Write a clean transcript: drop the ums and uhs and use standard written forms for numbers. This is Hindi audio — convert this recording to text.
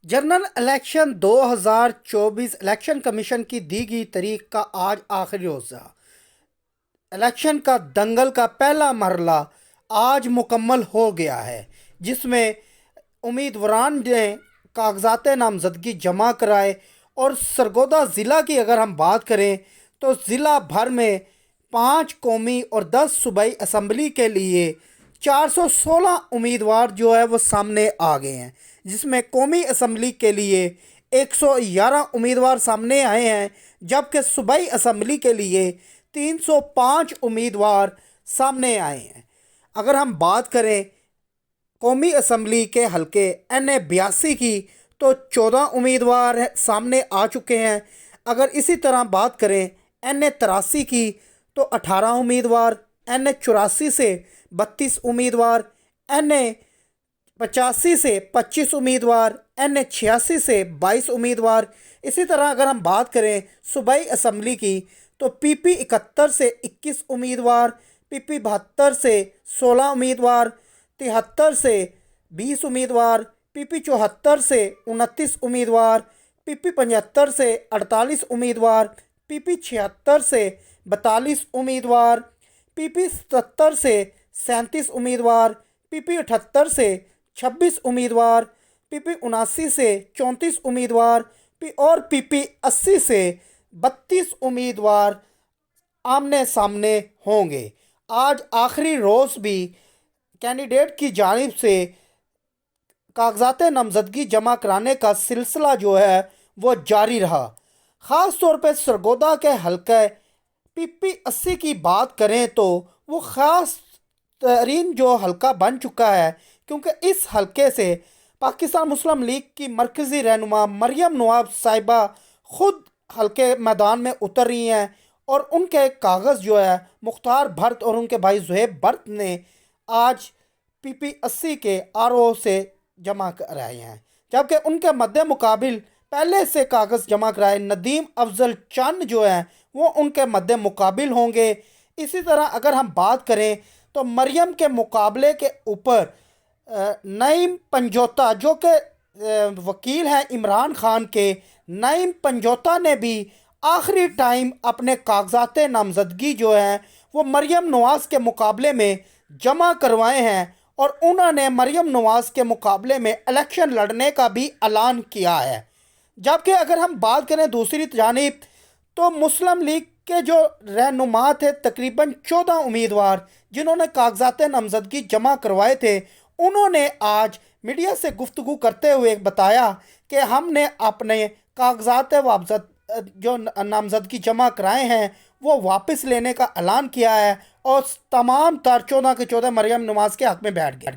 जनरल इलेक्शन 2024 इलेक्शन कमीशन की दी गई तारीख का आज आखिरी रोज़ था। इलेक्शन का दंगल का पहला मरला आज मुकम्मल हो गया है, जिसमें उम्मीदवारान ने कागजात नामजदगी जमा कराए। और सरगोदा ज़िला की अगर हम बात करें तो ज़िला भर में 5 कौमी और 10 सूबाई असम्बली के लिए 416 उम्मीदवार जो है वो सामने आ गए हैं, जिसमें कौमी असम्बली के लिए 111 उम्मीदवार सामने आए हैं, जबकि सूबाई असम्बली के लिए 305 उम्मीदवार सामने आए हैं। अगर हम बात करें कौमी असम्बली के हलके NA 82 की, तो 14 उम्मीदवार सामने आ चुके हैं। अगर इसी तरह बात करें NA 83 की, तो 18 उम्मीदवार, NA 84 से 32 उम्मीदवार, NA 85 से 25 उम्मीदवार, NA 86 से 22 उम्मीदवार। इसी तरह अगर हम बात करें सूबाई असम्बली की, तो PP 71 से 21 उम्मीदवार, PP 72 से 16 उम्मीदवार, 73 से 20 उम्मीदवार, PP 74 से 29 उम्मीदवार, PP 75 से 48 उम्मीदवार, PP 76 से 42 उम्मीदवार, PP 77 से 37 उम्मीदवार, PP 78 से 26 उम्मीदवार, PP 79 से 34 उम्मीदवार और PP 80 से 32 उम्मीदवार आमने सामने होंगे। आज आखिरी रोज़ भी कैंडिडेट की जानिब से कागजात नामजदगी जमा कराने का सिलसिला जो है वो जारी रहा। ख़ास तौर पर सरगोदा के हलके PP 80 की बात करें तो वो ख़ास तरीन जो हलका बन चुका है, क्योंकि इस हलके से पाकिस्तान मुस्लिम लीग की मरकज़ी रहनुमा मरियम नवाज़ साहिबा ख़ुद हलके मैदान में उतर रही हैं, और उनके कागज़ जो है मुख्तार भट्ट और उनके भाई ज़ुहैब भट्ट ने आज PP 80 के RO से जमा कराए हैं। जबकि उनके मद्दे मुकाबिल पहले से कागज़ जमा कराए नदीम अफजल चंद जो हैं वो उनके मद्दे मुकाबिल होंगे। इसी तरह अगर हम बात करें तो मरियम के मुकाबले के ऊपर नईम पंजोता जो कि वकील हैं इमरान खान के, नईम पंजोता ने भी आखिरी टाइम अपने कागजात नामजदगी जो हैं वो मरियम नवाज़ के मुकाबले में जमा करवाए हैं, और उन्होंने मरियम नवाज़ के मुकाबले में इलेक्शन लड़ने का भी ऐलान किया है। जबकि अगर हम बात करें दूसरी जानिब, तो मुस्लिम लीग के जो रहनुमा थे तकरीबन 14 उम्मीदवार जिन्होंने कागजात नामजदगी जमा करवाए थे, उन्होंने आज मीडिया से गुफ्तगू करते हुए बताया कि हमने अपने कागजात जो नामजदगी जमा कराए हैं वो वापस लेने का ऐलान किया है, और तमाम 14 के 14 मरियम नवाज़ के हक़ में बैठ गया।